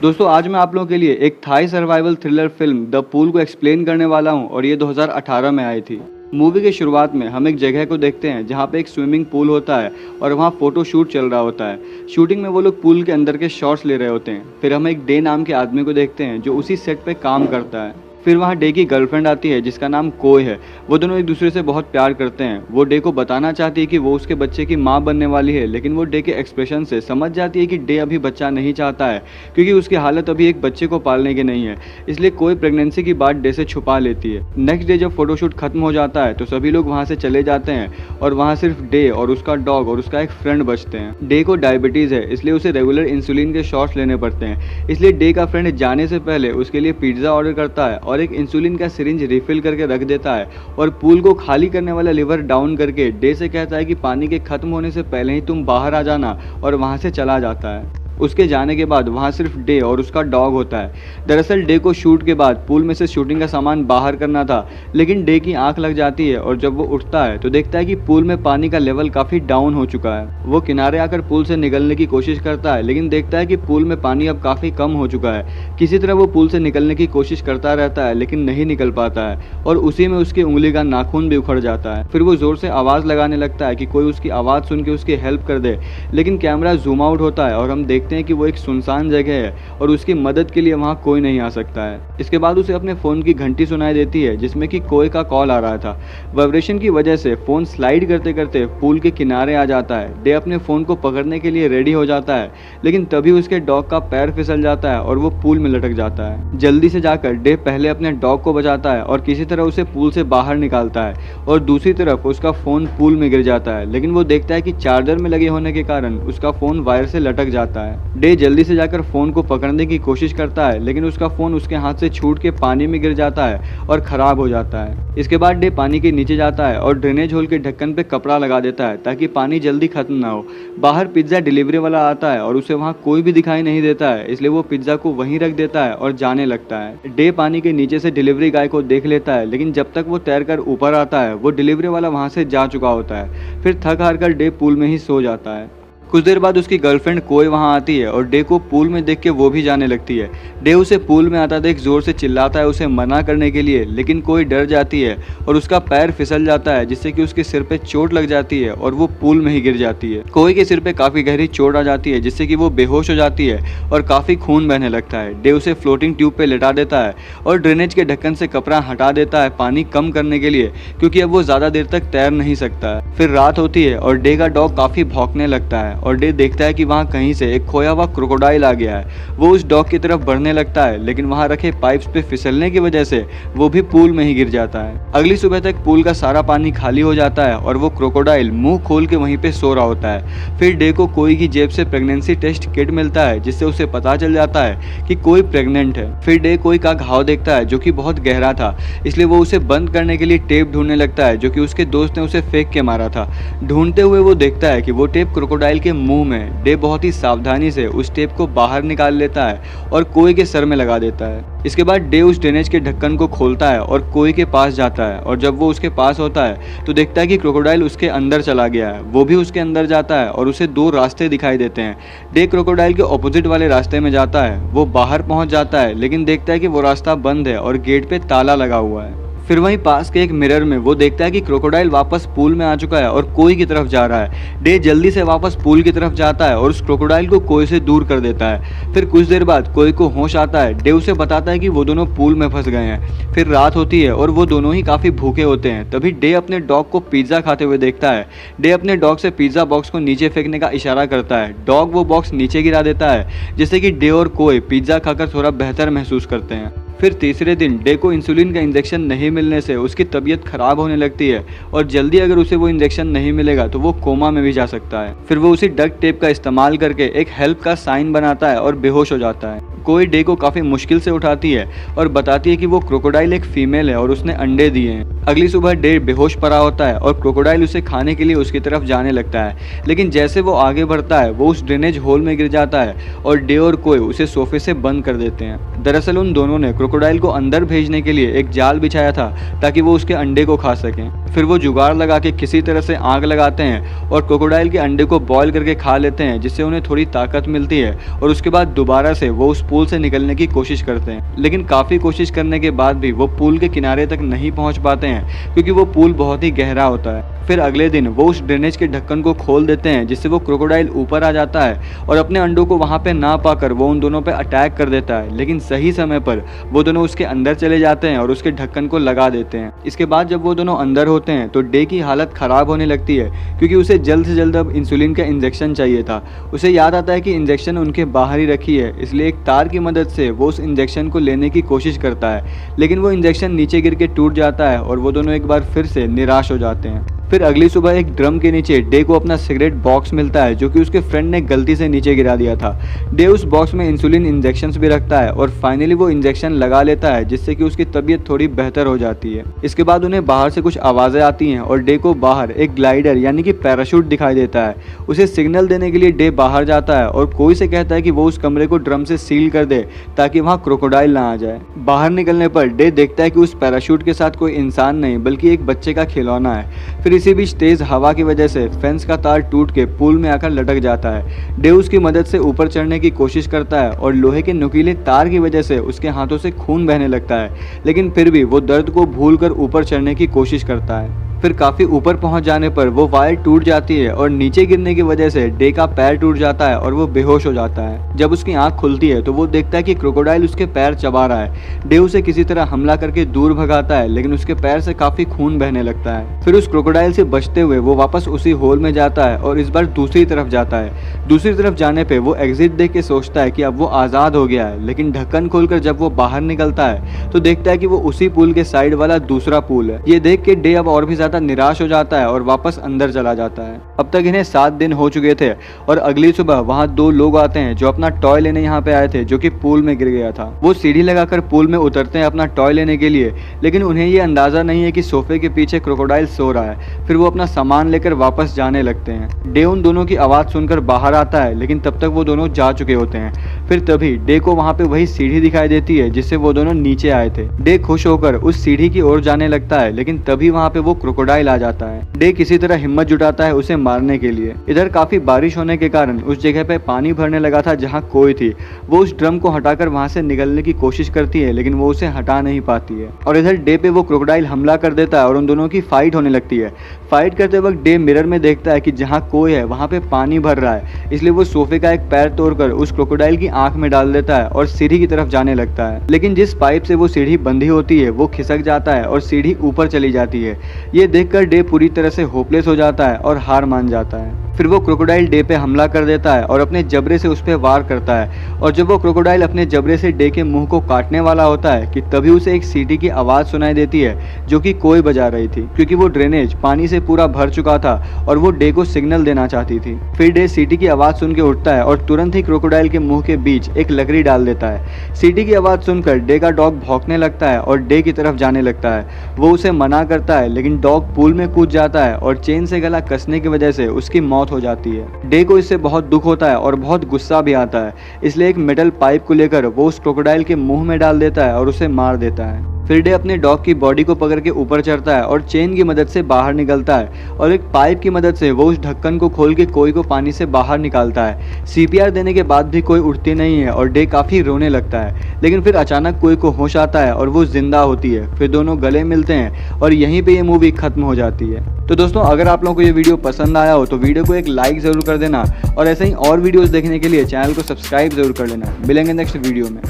दोस्तों आज मैं आप लोगों के लिए एक Thai survival thriller film the pool को एक्सप्लेन करने वाला हूं और ये 2018 में आई थी। मूवी की शुरुआत में हम एक जगह को देखते हैं जहां पे एक स्विमिंग पूल होता है और वहां फोटो शूट चल रहा होता है। शूटिंग में वो लोग पूल के अंदर के शॉट्स ले रहे होते हैं। फिर हम एक डे नाम के आदमी को देखते हैं जो उसी सेट पे काम करता है। फिर वहाँ डे की गर्लफ्रेंड आती है जिसका नाम कोय है। वो दोनों एक दूसरे से बहुत प्यार करते हैं। वो डे को बताना चाहती है कि वो उसके बच्चे की माँ बनने वाली है, लेकिन वो डे के एक्सप्रेशन से समझ जाती है कि डे अभी बच्चा नहीं चाहता है क्योंकि उसकी हालत अभी एक बच्चे को पालने की नहीं है। इसलिए कोई प्रेगनेंसी की बात डे से छुपा लेती है। नेक्स्ट डे जब फोटोशूट खत्म हो जाता है तो सभी लोग वहाँ से चले जाते हैं और वहाँ सिर्फ डे और उसका डॉग और उसका एक फ्रेंड बचते हैं। डे को डायबिटीज़ है, इसलिए उसे रेगुलर इंसुलिन के शॉट्स लेने पड़ते हैं। इसलिए डे का फ्रेंड जाने से पहले उसके लिए पिज्ज़ा ऑर्डर करता है और एक इंसुलिन का सिरिंज रिफिल करके रख देता है और पूल को खाली करने वाला लीवर डाउन करके डे से कहता है कि पानी के खत्म होने से पहले ही तुम बाहर आ जाना, और वहां से चला जाता है। उसके जाने के बाद वहाँ सिर्फ डे और उसका डॉग होता है। दरअसल डे को शूट के बाद पूल में से शूटिंग का सामान बाहर करना था, लेकिन डे की आंख लग जाती है और जब वो उठता है तो देखता है कि पूल में पानी का लेवल काफ़ी डाउन हो चुका है। वो किनारे आकर पूल से निकलने की कोशिश करता है, लेकिन देखता है कि पूल में पानी अब काफ़ी कम हो चुका है। किसी तरह वो पूल से निकलने की कोशिश करता रहता है लेकिन नहीं निकल पाता है और उसी में उसकी उंगली का नाखून भी उखड़ जाता है। फिर वो ज़ोर से आवाज़ लगाने लगता है कि कोई उसकी आवाज़ सुन के उसकी हेल्प कर दे, लेकिन कैमरा जूम आउट होता है और हम देखते हैं कि वो एक सुनसान जगह है और उसकी मदद के लिए वहां कोई नहीं आ सकता है। इसके बाद उसे अपने फ़ोन की घंटी सुनाई देती है जिसमें कि कोई का कॉल आ रहा था। वाइब्रेशन की वजह से फ़ोन स्लाइड करते करते पूल के किनारे आ जाता है। डे अपने फ़ोन को पकड़ने के लिए रेडी हो जाता है, लेकिन तभी उसके डॉग का पैर फिसल जाता है और वो पूल में लटक जाता है। जल्दी से जाकर डे पहले अपने डॉग को बचाता है और किसी तरह उसे पूल से बाहर निकालता है और दूसरी तरफ उसका फ़ोन पूल में गिर जाता है, लेकिन वो देखता है कि चार्जर में लगे होने के कारण उसका फ़ोन वायर से लटक जाता है। डे जल्दी से जाकर फ़ोन को पकड़ने की कोशिश करता है, लेकिन उसका फ़ोन उसके हाथ से छूट के पानी में गिर जाता है और ख़राब हो जाता है। इसके बाद डे पानी के नीचे जाता है और ड्रेनेज होल के ढक्कन पे कपड़ा लगा देता है ताकि पानी जल्दी खत्म ना हो। बाहर पिज्ज़ा डिलीवरी वाला आता है और उसे वहाँ कोई भी दिखाई नहीं देता है, इसलिए वो पिज्ज़ा को वहीं रख देता है और जाने लगता है। डे पानी के नीचे से डिलीवरी गाय को देख लेता है, लेकिन जब तक वो तैरकर ऊपर आता है वो डिलीवरी वाला वहाँ से जा चुका होता है। फिर थक हार कर डे पूल में ही सो जाता है। कुछ देर बाद उसकी गर्लफ्रेंड कोई वहां आती है और डे को पूल में देख के वो भी जाने लगती है। डे उसे पूल में आता देख जोर से चिल्लाता है उसे मना करने के लिए, लेकिन कोई डर जाती है और उसका पैर फिसल जाता है जिससे कि उसके सिर पे चोट लग जाती है और वो पूल में ही गिर जाती है। कोई के सिर पे काफी गहरी चोट आ जाती है जिससे कि वो बेहोश हो जाती है और काफी खून बहने लगता है। डे उसे फ्लोटिंग ट्यूब पे लेटा देता है और ड्रेनेज के ढक्कन से कपड़ा हटा देता है पानी कम करने के लिए, क्योंकि अब वो ज्यादा देर तक तैर नहीं सकता है। फिर रात होती है और डे का डॉग काफी भौंकने लगता है और डे देखता है कि वहाँ कहीं से एक खोया हुआ क्रोकोडाइल आ गया है। वो उस डॉग की तरफ बढ़ने लगता है, लेकिन वहाँ रखे पाइप्स पे फिसलने की वजह से वो भी पूल में ही गिर जाता है। अगली सुबह तक पूल का सारा पानी खाली हो जाता है और वो क्रोकोडाइल मुंह खोल के वहीं पे सो रहा होता है। फिर डे को कोई की जेब से प्रेगनेंसी टेस्ट किट मिलता है जिससे उसे पता चल जाता है कि कोई प्रेग्नेंट है। फिर डे कोई का घाव देखता है जो कि बहुत गहरा था, इसलिए वो उसे बंद करने के लिए टेप ढूंढने लगता है जो कि उसके दोस्त ने उसे फेंक के मारा था। ढूंढते हुए वो देखता है कि वो टेप क्रोकोडाइल के मुंह में। डे बहुत ही सावधानी से उस टेप को बाहर निकाल लेता है और कोई के सर में लगा देता है। इसके बाद डे उस ड्रेनेज के ढक्कन को खोलता है और कोई के पास जाता है और जब वो उसके पास होता है तो देखता है कि क्रोकोडाइल उसके अंदर चला गया है। वो भी उसके अंदर जाता है और उसे दो रास्ते दिखाई देते हैं। डे क्रोकोडाइल के ऑपोजिट वाले रास्ते में जाता है। वो बाहर पहुंच जाता है, लेकिन देखता है कि वो रास्ता बंद है और गेट पे ताला लगा हुआ है। फिर वहीं पास के एक मिरर में वो देखता है कि क्रोकोडाइल वापस पूल में आ चुका है और कोई की तरफ जा रहा है। डे जल्दी से वापस पूल की तरफ जाता है और उस क्रोकोडाइल को कोई से दूर कर देता है। फिर कुछ देर बाद कोई को होश आता है। डे उसे बताता है कि वो दोनों पूल में फंस गए हैं। फिर रात होती है और वो दोनों ही काफ़ी भूखे होते हैं। तभी डे अपने डॉग को पिज्ज़ा खाते हुए देखता है। डे अपने डॉग से पिज्ज़ा बॉक्स को नीचे फेंकने का इशारा करता है। डॉग वो बॉक्स नीचे गिरा देता है जिससे कि डे और कोई पिज्ज़ा खाकर थोड़ा बेहतर महसूस करते हैं। फिर तीसरे दिन डे को इंसुलिन का इंजेक्शन नहीं मिलने से उसकी तबीयत खराब होने लगती है और जल्दी अगर उसे वो इंजेक्शन नहीं मिलेगा तो वो कोमा में भी जा सकता है। फिर वो उसी डक टेप का इस्तेमाल करके एक हेल्प का साइन बनाता है और बेहोश हो जाता है। कोई डे को काफ़ी मुश्किल से उठाती है और बताती है कि वो क्रोकोडाइल एक फीमेल है और उसने अंडे दिए हैं। अगली सुबह डे बेहोश पड़ा होता है और क्रोकोडाइल उसे खाने के लिए उसकी तरफ जाने लगता है, लेकिन जैसे वो आगे बढ़ता है वो उस ड्रेनेज होल में गिर जाता है और डे और कोई उसे सोफे से बंद कर देते हैं। दरअसल उन दोनों ने क्रोकोडाइल को अंदर भेजने के लिए एक जाल बिछाया था ताकि वो उसके अंडे को खा सकें। फिर वो जुगाड़ लगा के किसी तरह से आग लगाते हैं और क्रोकोडाइल के अंडे को बॉईल करके खा लेते हैं, जिससे उन्हें थोड़ी ताकत मिलती है और उसके बाद दोबारा से वो उस पूल से निकलने की कोशिश करते हैं। लेकिन काफ़ी कोशिश करने के बाद भी वो पूल के किनारे तक नहीं पहुंच पाते हैं, क्योंकि वो पूल बहुत ही गहरा होता है। फिर अगले दिन वो उस ड्रेनेज के ढक्कन को खोल देते हैं, जिससे वो क्रोकोडाइल ऊपर आ जाता है और अपने अंडों को वहाँ पे ना पाकर वो उन दोनों पे अटैक कर देता है। लेकिन सही समय पर वो दोनों उसके अंदर चले जाते हैं और उसके ढक्कन को लगा देते हैं। इसके बाद जब वो दोनों अंदर होते हैं तो डे की हालत ख़राब होने लगती है, क्योंकि उसे जल्द से जल्द अब इंसुलिन का इंजेक्शन चाहिए था। उसे याद आता है कि इंजेक्शन उनके बाहर ही रखी है, इसलिए एक तार की मदद से वो उस इंजेक्शन को लेने की कोशिश करता है, लेकिन वो इंजेक्शन नीचे गिर के टूट जाता है और वो दोनों एक बार फिर से निराश हो जाते हैं। फिर अगली सुबह एक ड्रम के नीचे डे को अपना सिगरेट बॉक्स मिलता है, जो कि उसके फ्रेंड ने गलती से नीचे गिरा दिया था। डे उस बॉक्स में इंसुलिन इंजेक्शंस भी रखता है और फाइनली वो इंजेक्शन लगा लेता है, जिससे कि उसकी तबीयत थोड़ी बेहतर हो जाती है। इसके बाद उन्हें बाहर से कुछ आवाज़ें आती हैं और डे को बाहर एक ग्लाइडर यानी कि पैराशूट दिखाई देता है। उसे सिग्नल देने के लिए डे बाहर जाता है और कोई से कहता है कि वो उस कमरे को ड्रम से सील कर दे ताकि वहाँ क्रोकोडाइल ना आ जाए। बाहर निकलने पर डे देखता है कि उस पैराशूट के साथ कोई इंसान नहीं बल्कि एक बच्चे का खिलौना है। फिर इसी बीच तेज हवा की वजह से फेंस का तार टूट के पूल में आकर लटक जाता है। डे उसकी मदद से ऊपर चढ़ने की कोशिश करता है और लोहे के नुकीले तार की वजह से उसके हाथों से खून बहने लगता है, लेकिन फिर भी वो दर्द को भूलकर ऊपर चढ़ने की कोशिश करता है। फिर काफ़ी ऊपर पहुंच जाने पर वो वायर टूट जाती है और नीचे गिरने की वजह से डे का पैर टूट जाता है और वो बेहोश हो जाता है। जब उसकी आंख खुलती है तो वो देखता है कि क्रोकोडाइल उसके पैर चबा रहा है। डे उसे किसी तरह हमला करके दूर भगाता है, लेकिन उसके पैर से काफ़ी खून बहने लगता है। फिर उस क्रोकोडाइल से बचते हुए वो वापस उसी होल में जाता है और इस बार दूसरी तरफ जाता है। दूसरी तरफ जाने पर वो एग्जिट देख के सोचता है कि अब वो आज़ाद हो गया है, लेकिन ढक्कन खोलकर जब वो बाहर निकलता है तो देखता है कि वो उसी पुल के साइड वाला दूसरा पुल है। ये देख के डे अब और भी ज़्यादा निराश हो जाता है और वापस अंदर चला जाता है। अब तक इन्हें 7 दिन हो चुके थे और अगली सुबह वहाँ 2 लोग आते हैं जो अपना टॉय लेने यहाँ पे आए थे, जो कि पूल में गिर गया था। वो सीढ़ी लगाकर पूल में उतरते हैं अपना टॉय लेने के लिए, लेकिन उन्हें ये अंदाजा नहीं है कि सोफे के पीछे क्रोकोडाइल सो रहा है। फिर वो अपना सामान लेकर वापस जाने लगते हैं। डे उन दोनों की आवाज़ सुनकर बाहर आता है, लेकिन तब तक वो दोनों जा चुके होते हैं। फिर तभी डे को वहाँ पे वही सीढ़ी दिखाई देती है जिससे वो दोनों नीचे आए थे। डे खुश होकर उस सीढ़ी की ओर जाने लगता है, लेकिन तभी वहाँ पे वो क्रोकोडाइल आ जाता है। डे किसी तरह हिम्मत जुटाता है उसे मारने के लिए। इधर काफी बारिश होने के कारण उस जगह पे पानी भरने लगा था जहाँ कोई थी। वो उस ड्रम को हटाकर वहाँ से निकलने की कोशिश करती है, लेकिन वो उसे हटा नहीं पाती है। और इधर डे पे वो क्रोकोडाइल हमला कर देता है और उन दोनों की फाइट होने लगती है। फाइट करते वक्त डे मिरर में देखता है कि जहाँ कोई है वहाँ पे पानी भर रहा है, इसलिए वो सोफे का एक पैर तोड़कर उस क्रोकोडाइल की आंख में डाल देता है और सीढ़ी की तरफ जाने लगता है। लेकिन जिस पाइप से वो सीढ़ी बंधी होती है वो खिसक जाता है और सीढ़ी ऊपर चली जाती है। ये देखकर डे पूरी तरह से होपलेस हो जाता है और हार मान जाता है। फिर वो क्रोकोडाइल डे पे हमला कर देता है और अपने जबड़े से उस पर वार करता है। और जब वो क्रोकोडाइल अपने जबड़े से डे के मुंह को काटने वाला होता है कि तभी उसे एक सीटी की आवाज़ सुनाई देती है, जो कि कोई बजा रही थी, क्योंकि वो ड्रेनेज पानी से पूरा भर चुका था और वो डे को सिग्नल देना चाहती थी। फिर डे सीटी की आवाज़ सुन के उठता है और तुरंत ही क्रोकोडाइल के मुंह के बीच एक लकड़ी डाल देता है। सीटी की आवाज़ सुनकर डे का डॉग भौंकने लगता है और डे की तरफ जाने लगता है। वो उसे मना करता है, लेकिन डॉग पूल में कूद जाता है और चेन से गला कसने की वजह से उसकी मौत हो जाती है। डे को इससे बहुत दुख होता है और बहुत गुस्सा भी आता है, इसलिए एक मेटल पाइप को लेकर वो उस क्रोकोडाइल के मुंह में डाल देता है और उसे मार देता है। फिर डे अपने डॉग की बॉडी को पकड़ के ऊपर चढ़ता है और चेन की मदद से बाहर निकलता है और एक पाइप की मदद से वो उस ढक्कन को खोल के कोई को पानी से बाहर निकालता है। सीपीआर देने के बाद भी कोई उठती नहीं है और डे काफ़ी रोने लगता है, लेकिन फिर अचानक कोई को होश आता है और वो जिंदा होती है। फिर दोनों गले मिलते हैं और यहीं पे ये मूवी खत्म हो जाती है। तो दोस्तों, अगर आप लोगों को ये वीडियो पसंद आया हो तो वीडियो को एक लाइक ज़रूर कर देना और ऐसे ही और वीडियोज़ देखने के लिए चैनल को सब्सक्राइब ज़रूर कर लेना। मिलेंगे नेक्स्ट वीडियो में।